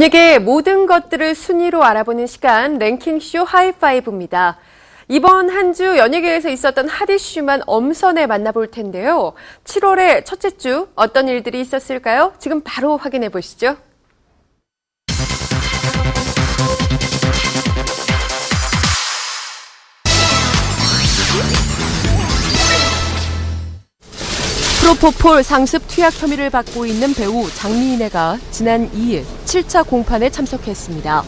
연예계의 모든 것들을 순위로 알아보는 시간 랭킹쇼 하이파이브입니다. 이번 한 주 연예계에서 있었던 핫 이슈만 엄선해 만나볼 텐데요. 7월의 첫째 주 어떤 일들이 있었을까요? 지금 바로 확인해 보시죠. 프로포폴 상습 투약 혐의를 받고 있는 배우 장미인애가 지난 2일 7차 공판에 참석했습니다.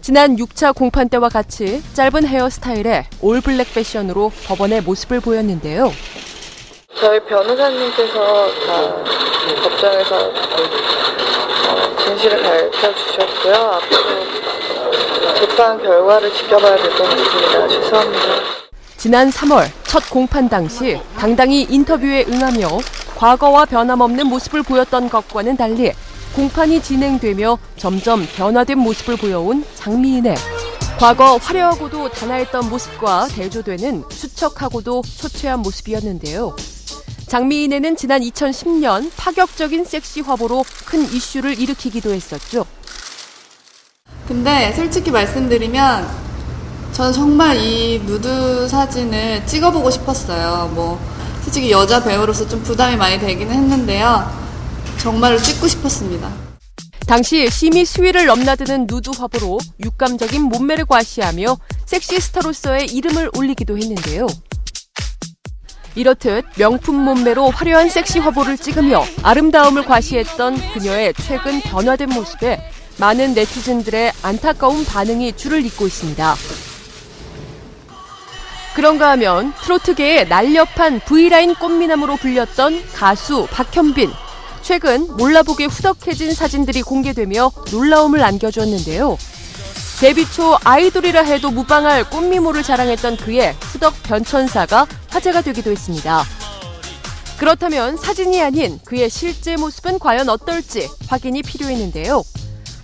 지난 6차 공판 때와 같이 짧은 헤어스타일에 올블랙 패션으로 법원에 모습을 보였는데요. 저희 변호사님께서 다 법정에서 진실을 밝혀주셨고요. 앞으로 재판 결과를 지켜봐야 될 것 같습니다. 죄송합니다. 지난 3월 첫 공판 당시 당당히 인터뷰에 응하며 과거와 변함없는 모습을 보였던 것과는 달리 공판이 진행되며 점점 변화된 모습을 보여온 장미인애. 과거 화려하고도 단아했던 모습과 대조되는 수척하고도 초췌한 모습이었는데요. 장미인애는 지난 2010년 파격적인 섹시 화보로 큰 이슈를 일으키기도 했었죠. 근데 솔직히 말씀드리면 저는 정말 이 누드 사진을 찍어보고 싶었어요. 솔직히 여자 배우로서 좀 부담이 많이 되기는 했는데요. 정말로 찍고 싶었습니다. 당시 심의 수위를 넘나드는 누드 화보로 육감적인 몸매를 과시하며 섹시스타로서의 이름을 올리기도 했는데요. 이렇듯 명품 몸매로 화려한 섹시 화보를 찍으며 아름다움을 과시했던 그녀의 최근 변화된 모습에 많은 네티즌들의 안타까운 반응이 줄을 잇고 있습니다. 그런가 하면 트로트계의 날렵한 V라인 꽃미남으로 불렸던 가수 박현빈. 최근 몰라보게 후덕해진 사진들이 공개되며 놀라움을 안겨주었는데요. 데뷔 초 아이돌이라 해도 무방할 꽃미모를 자랑했던 그의 후덕 변천사가 화제가 되기도 했습니다. 그렇다면 사진이 아닌 그의 실제 모습은 과연 어떨지 확인이 필요했는데요.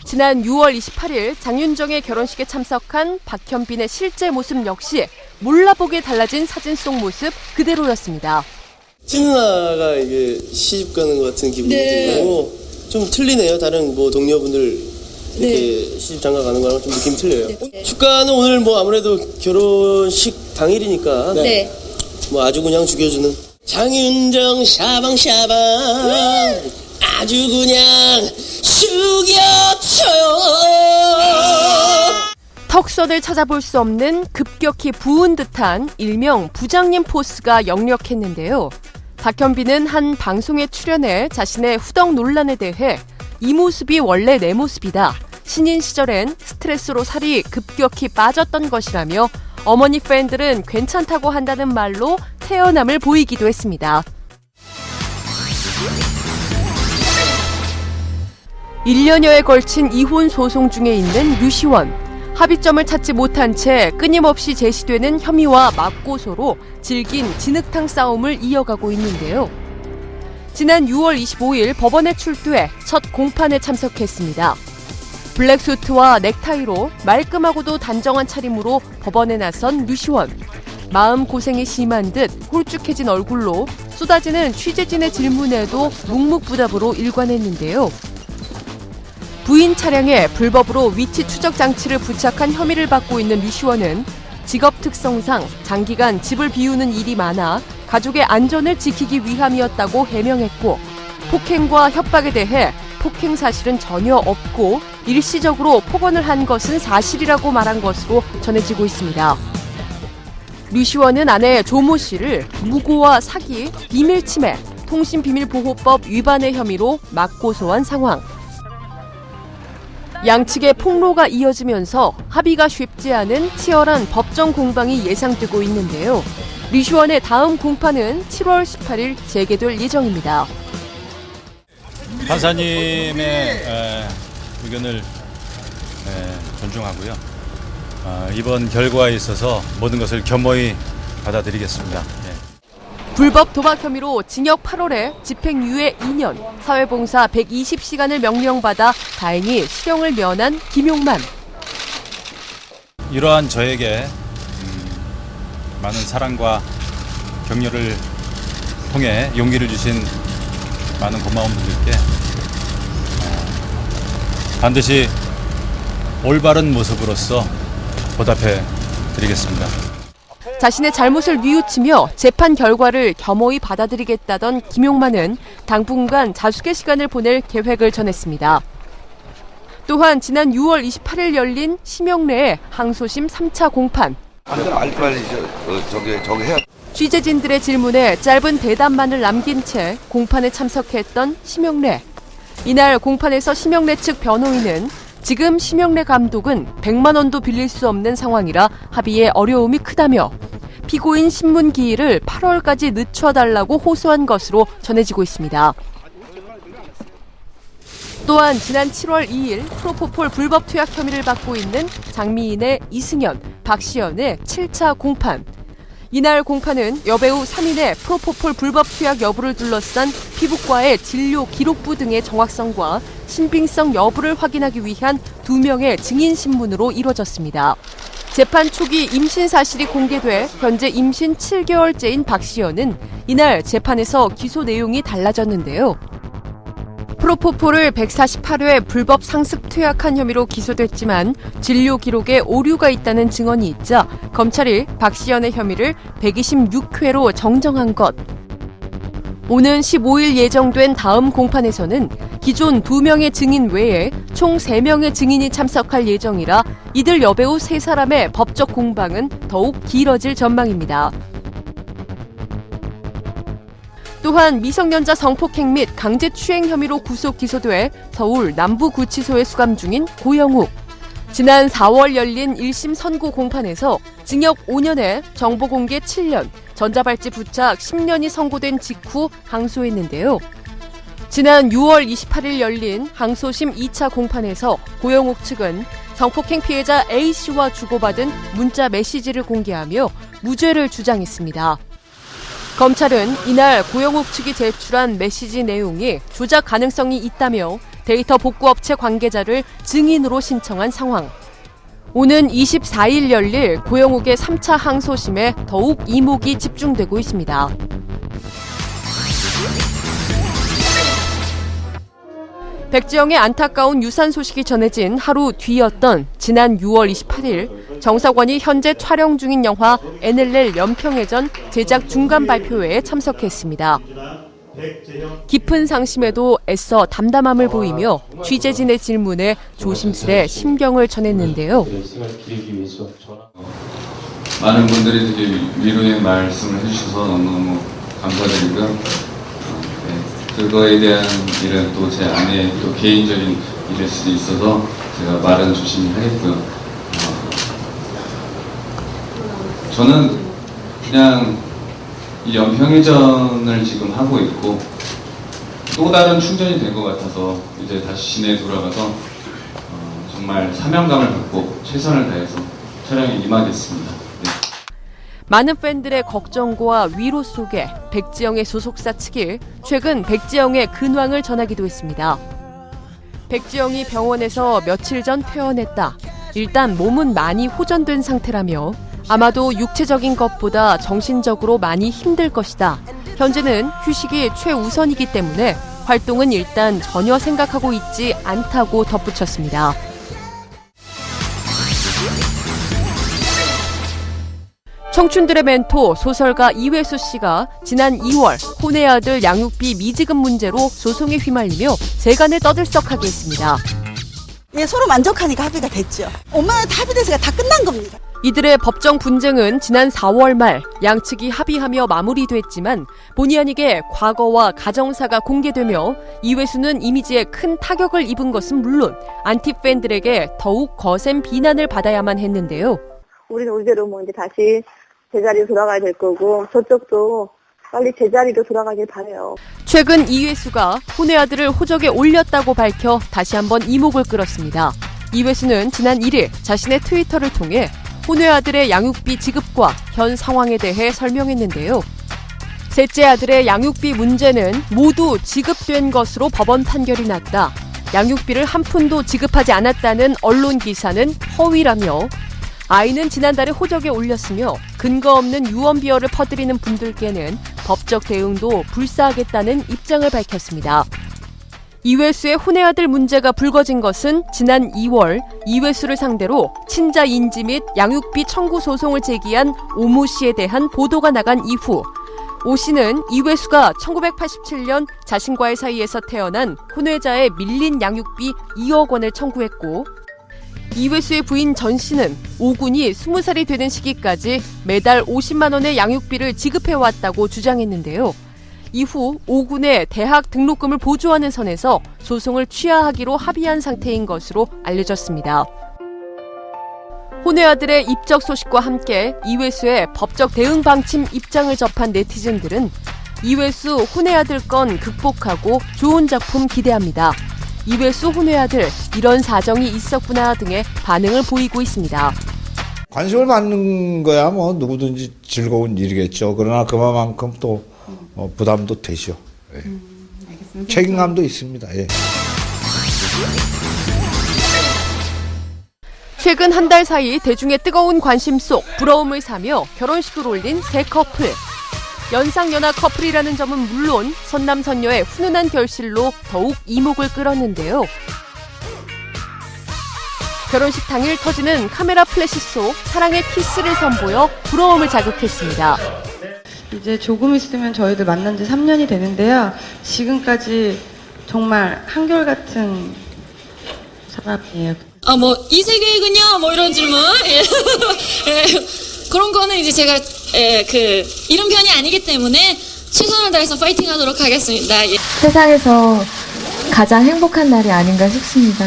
지난 6월 28일 장윤정의 결혼식에 참석한 박현빈의 실제 모습 역시 몰라보게 달라진 사진 속 모습 그대로였습니다. 찐누나가 이게 시집 가는 것 같은 기분이 들고 좀 틀리네요. 다른 동료분들 이렇게 시집 장가 가는 거랑 좀 느낌이 틀려요. 축가는 오늘 아무래도 결혼식 당일이니까 아주 그냥 죽여주는 장윤정 샤방샤방 아주 그냥 죽여줘요. 턱선을 찾아볼 수 없는 급격히 부은 듯한 일명 부장님 포스가 역력했는데요. 박현빈은 한 방송에 출연해 자신의 후덕 논란에 대해 이 모습이 원래 내 모습이다. 신인 시절엔 스트레스로 살이 급격히 빠졌던 것이라며 어머니 팬들은 괜찮다고 한다는 말로 태연함을 보이기도 했습니다. 1년여에 걸친 이혼 소송 중에 있는 류시원. 합의점을 찾지 못한 채 끊임없이 제시되는 혐의와 맞고소로 질긴 진흙탕 싸움을 이어가고 있는데요. 지난 6월 25일 법원에 출두해 첫 공판에 참석했습니다. 블랙수트와 넥타이로 말끔하고도 단정한 차림으로 법원에 나선 류시원. 마음고생이 심한 듯 홀쭉해진 얼굴로 쏟아지는 취재진의 질문에도 묵묵부답으로 일관했는데요. 부인 차량에 불법으로 위치 추적 장치를 부착한 혐의를 받고 있는 류시원은 직업 특성상 장기간 집을 비우는 일이 많아 가족의 안전을 지키기 위함이었다고 해명했고 폭행과 협박에 대해 폭행 사실은 전혀 없고 일시적으로 폭언을 한 것은 사실이라고 말한 것으로 전해지고 있습니다. 류시원은 아내 조모 씨를 무고와 사기, 비밀침해, 통신비밀보호법 위반의 혐의로 맞고소한 상황. 양측의 폭로가 이어지면서 합의가 쉽지 않은 치열한 법정 공방이 예상되고 있는데요. 류시원의 다음 공판은 7월 18일 재개될 예정입니다. 판사님의 의견을 존중하고요. 이번 결과에 있어서 모든 것을 겸허히 받아들이겠습니다. 불법 도박 혐의로 징역 8월에 집행유예 2년, 사회봉사 120시간을 명령받아 다행히 실형을 면한 김용만. 이러한 저에게 많은 사랑과 격려를 통해 용기를 주신 많은 고마운 분들께 반드시 올바른 모습으로서 보답해 드리겠습니다. 자신의 잘못을 뉘우치며 재판 결과를 겸허히 받아들이겠다던 김용만은 당분간 자숙의 시간을 보낼 계획을 전했습니다. 또한 지난 6월 28일 열린 심영래의 항소심 3차 공판. 빨리 저기 해야. 취재진들의 질문에 짧은 대답만을 남긴 채 공판에 참석했던 심영래. 이날 공판에서 심영래 측 변호인은 지금 심영래 감독은 100만 원도 빌릴 수 없는 상황이라 합의에 어려움이 크다며 피고인 신문 기일을 8월까지 늦춰달라고 호소한 것으로 전해지고 있습니다. 또한 지난 7월 2일 프로포폴 불법 투약 혐의를 받고 있는 장미인의 이승연, 박시연의 7차 공판. 이날 공판은 여배우 3인의 프로포폴 불법 투약 여부를 둘러싼 피부과의 진료 기록부 등의 정확성과 신빙성 여부를 확인하기 위한 2명의 증인 신문으로 이뤄졌습니다. 재판 초기 임신 사실이 공개돼 현재 임신 7개월째인 박시연은 이날 재판에서 기소 내용이 달라졌는데요. 프로포폴을 148회 불법 상습 투약한 혐의로 기소됐지만 진료 기록에 오류가 있다는 증언이 있자 검찰이 박시연의 혐의를 126회로 정정한 것. 오는 15일 예정된 다음 공판에서는 기존 2명의 증인 외에 총 3명의 증인이 참석할 예정이라 이들 여배우 3사람의 법적 공방은 더욱 길어질 전망입니다. 또한 미성년자 성폭행 및 강제추행 혐의로 구속 기소돼 서울 남부구치소에 수감 중인 고영욱. 지난 4월 열린 1심 선고 공판에서 징역 5년에 정보공개 7년, 전자발찌 부착 10년이 선고된 직후 항소했는데요. 지난 6월 28일 열린 항소심 2차 공판에서 고영욱 측은 성폭행 피해자 A씨와 주고받은 문자 메시지를 공개하며 무죄를 주장했습니다. 검찰은 이날 고영욱 측이 제출한 메시지 내용이 조작 가능성이 있다며 데이터 복구업체 관계자를 증인으로 신청한 상황. 오는 24일 열릴 고영욱의 3차 항소심에 더욱 이목이 집중되고 있습니다. 백지영의 안타까운 유산 소식이 전해진 하루 뒤였던 지난 6월 28일 정석원이 현재 촬영 중인 영화 NLL 연평해전 제작 중간 발표회에 참석했습니다. 깊은 상심에도 애써 담담함을 보이며 취재진의 질문에 조심스레 심경을 전했는데요. 많은 분들이 되게 위로의 말씀을 해주셔서 너무너무 감사드리고요. 그거에 대한 일은 또 제 아내의 또 개인적인 일일 수도 있어서 제가 말은 조심히 하겠고요. 저는 그냥 이 연평해전을 지금 하고 있고 또 다른 충전이 된 것 같아서 이제 다시 시내에 돌아가서 정말 사명감을 갖고 최선을 다해서 촬영에 임하겠습니다. 네. 많은 팬들의 걱정과 위로 속에 백지영의 소속사 측이 최근 백지영의 근황을 전하기도 했습니다. 백지영이 병원에서 며칠 전 퇴원했다. 일단 몸은 많이 호전된 상태라며 아마도 육체적인 것보다 정신적으로 많이 힘들 것이다. 현재는 휴식이 최우선이기 때문에 활동은 일단 전혀 생각하고 있지 않다고 덧붙였습니다. 청춘들의 멘토 소설가 이회수 씨가 지난 2월 혼의 아들 양육비 미지급 문제로 소송에 휘말리며 세간을 떠들썩하게 했습니다. 예, 서로 만족하니까 합의가 됐죠. 엄마한테 합의돼서 다 끝난 겁니다. 이들의 법정 분쟁은 지난 4월 말 양측이 합의하며 마무리됐지만 본의 아니게 과거와 가정사가 공개되며 이회수는 이미지에 큰 타격을 입은 것은 물론 안티 팬들에게 더욱 거센 비난을 받아야만 했는데요. 우리는 우리대로 뭐 이제 다시 제자리로 돌아가야 될 거고 저쪽도 빨리 제자리로 돌아가길 바래요. 최근 이회수가 혼의 아들을 호적에 올렸다고 밝혀 다시 한번 이목을 끌었습니다. 이회수는 지난 1일 자신의 트위터를 통해 혼의 아들의 양육비 지급과 현 상황에 대해 설명했는데요. 셋째 아들의 양육비 문제는 모두 지급된 것으로 법원 판결이 났다. 양육비를 한 푼도 지급하지 않았다는 언론 기사는 허위라며 아이는 지난달에 호적에 올렸으며 근거 없는 유언 비어를 퍼뜨리는 분들께는 법적 대응도 불사하겠다는 입장을 밝혔습니다. 이회수의 혼외 아들 문제가 불거진 것은 지난 2월 이회수를 상대로 친자 인지 및 양육비 청구 소송을 제기한 오모 씨에 대한 보도가 나간 이후 오 씨는 이회수가 1987년 자신과의 사이에서 태어난 혼외자의 밀린 양육비 2억 원을 청구했고 이회수의 부인 전 씨는 오 군이 20살이 되는 시기까지 매달 50만 원의 양육비를 지급해왔다고 주장했는데요. 이후 오 군의 대학 등록금을 보조하는 선에서 소송을 취하하기로 합의한 상태인 것으로 알려졌습니다. 혼외 아들의 입적 소식과 함께 이회수의 법적 대응 방침 입장을 접한 네티즌들은 이회수 혼외 아들 건 극복하고 좋은 작품 기대합니다. 이회수 혼외 아들 이런 사정이 있었구나 등의 반응을 보이고 있습니다. 관심을 받는 거야 뭐 누구든지 즐거운 일이겠죠. 그러나 그만큼 또 부담도 되죠. 예. 책임감도 있습니다. 예. 최근 한 달 사이 대중의 뜨거운 관심 속 부러움을 사며 결혼식을 올린 새 커플. 연상연하 커플이라는 점은 물론 선남선녀의 훈훈한 결실로 더욱 이목을 끌었는데요. 결혼식 당일 터지는 카메라 플래시 속 사랑의 키스를 선보여 부러움을 자극했습니다. 이제 조금 있으면 저희들 만난 지 3년이 되는데요. 지금까지 정말 한결같은 사람이에요. 이 세계군요. 이런 질문. 예. 그런 거는 이제 제가 이런 편이 아니기 때문에 최선을 다해서 파이팅 하도록 하겠습니다. 예. 세상에서 가장 행복한 날이 아닌가 싶습니다.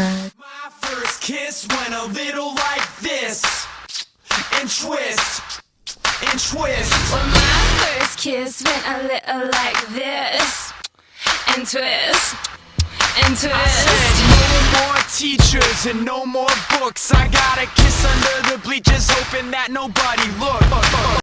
I said no more teachers and no more books. I got a kiss under the bleachers hoping that nobody looked.